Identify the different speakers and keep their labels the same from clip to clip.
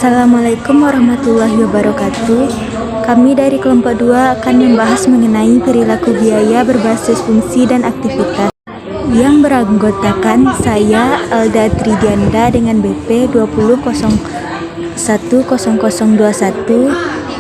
Speaker 1: Assalamualaikum warahmatullahi wabarakatuh. Kami dari kelompok 2 akan membahas mengenai perilaku biaya berbasis fungsi dan aktivitas yang beranggotakan saya, Alda Tridianda dengan BP 20010021,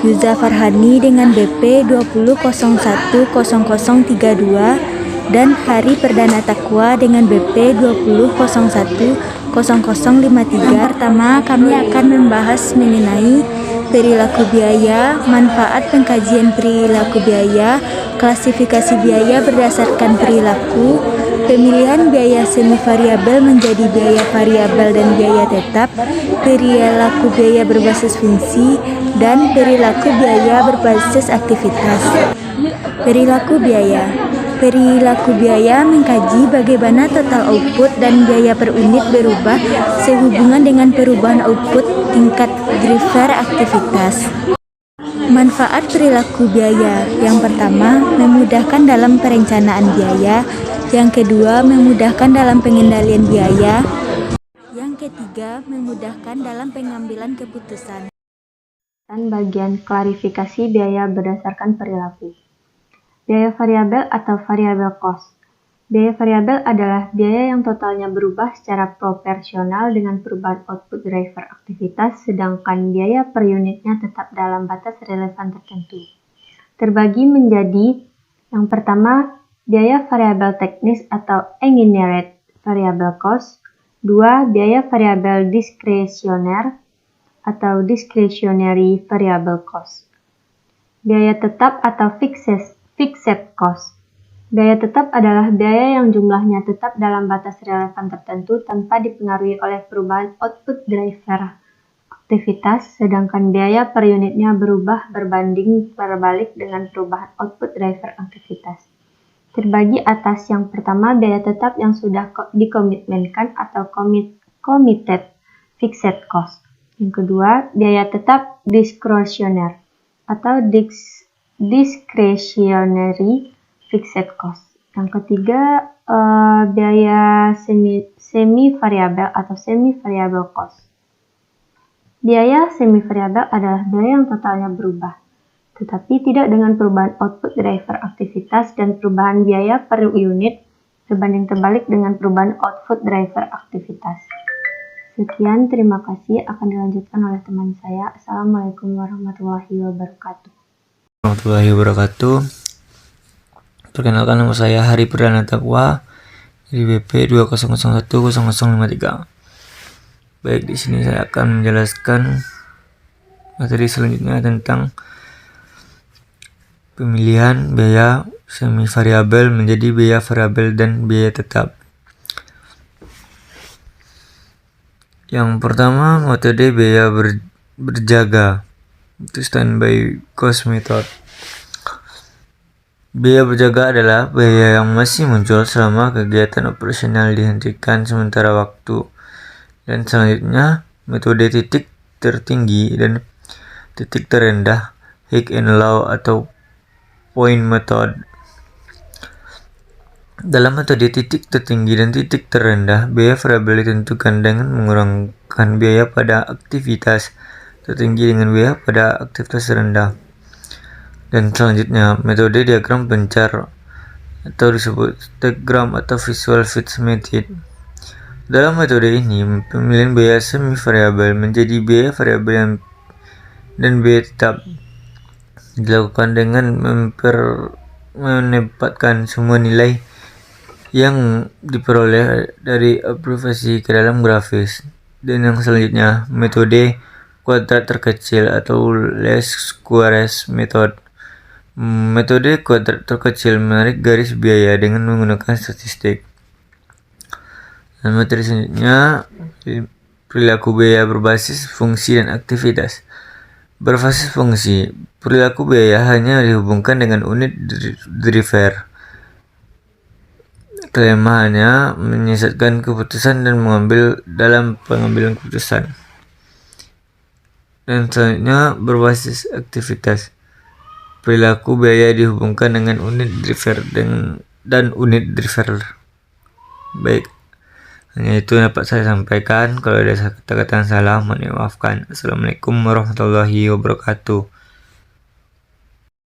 Speaker 1: Yuza Farhani dengan BP 20010032, dan Hari Perdana Takwa dengan BP 20010053. Pertama, kami akan membahas mengenai perilaku biaya, manfaat pengkajian perilaku biaya, klasifikasi biaya berdasarkan perilaku, pemilihan biaya semi variabel menjadi biaya variabel dan biaya tetap, perilaku biaya berbasis fungsi, dan perilaku biaya berbasis aktivitas. Perilaku biaya mengkaji bagaimana total output dan biaya per unit berubah sehubungan dengan perubahan output tingkat driver aktivitas. Manfaat perilaku biaya: yang pertama, memudahkan dalam perencanaan biaya; yang kedua, memudahkan dalam pengendalian biaya; yang ketiga, memudahkan dalam pengambilan keputusan.
Speaker 2: Dan bagian klarifikasi biaya berdasarkan perilaku. Biaya variabel atau variable cost. Biaya variabel adalah biaya yang totalnya berubah secara proporsional dengan perubahan output driver aktivitas, sedangkan biaya per unitnya tetap dalam batas relevan tertentu. Terbagi menjadi yang pertama, biaya variabel teknis atau engineered variable cost. 2. Biaya variabel diskresioner atau discretionary variable cost. Biaya tetap atau fixed cost. Biaya tetap adalah biaya yang jumlahnya tetap dalam batas relevan tertentu tanpa dipengaruhi oleh perubahan output driver aktivitas, sedangkan biaya per unitnya berubah berbanding terbalik dengan perubahan output driver aktivitas. Terbagi atas yang pertama, biaya tetap yang sudah dikomitmenkan atau committed fixed cost. Yang kedua, biaya tetap diskresioner atau discretionary fixed cost. Yang ketiga, biaya semi variabel atau semi variable cost. Biaya semi variabel adalah biaya yang totalnya berubah, tetapi tidak dengan perubahan output driver aktivitas dan perubahan biaya per unit berbanding terbalik dengan perubahan output driver aktivitas. Sekian, terima kasih. Akan dilanjutkan oleh teman saya. Assalamualaikum warahmatullahi wabarakatuh.
Speaker 3: Perkenalkan, nama saya Hari Perdana Takwa dari BP 20010053. Baik, di sini saya akan menjelaskan materi selanjutnya tentang pemilihan biaya semi variabel menjadi biaya variabel dan biaya tetap. Yang pertama, metode biaya berjaga, itu standby cost method. Biaya berjaga adalah biaya yang masih muncul selama kegiatan operasional dihentikan sementara waktu. Dan selanjutnya, metode titik tertinggi dan titik terendah, high and low atau point method. Dalam metode titik tertinggi dan titik terendah, biaya variabel ditentukan dengan mengurangkan biaya pada aktivitas tertinggi dengan biaya pada aktivitas rendah. Dan selanjutnya, metode diagram pencar atau disebut stackgram atau visual fits method. Dalam metode ini, pemilihan biaya semi variabel menjadi biaya variabel dan biaya tetap dilakukan dengan menempatkan semua nilai yang diperoleh dari observasi ke dalam grafis. Dan yang selanjutnya, metode kuadrat terkecil atau least squares method. Metode kuadrat terkecil menarik garis biaya dengan menggunakan statistik. Dan materi selanjutnya, perilaku biaya berbasis fungsi dan aktivitas. Berbasis fungsi, perilaku biaya hanya dihubungkan dengan unit driver. Kelemahannya menyesatkan keputusan dan mengambil dalam pengambilan keputusan. Dan selanjutnya, berbasis aktivitas. Perilaku biaya dihubungkan dengan unit driver dan unit driver. Baik, Hanya itu dapat saya sampaikan. Kalau ada kata-kata yang salah, mohon dimaafkan. Assalamualaikum warahmatullahi wabarakatuh.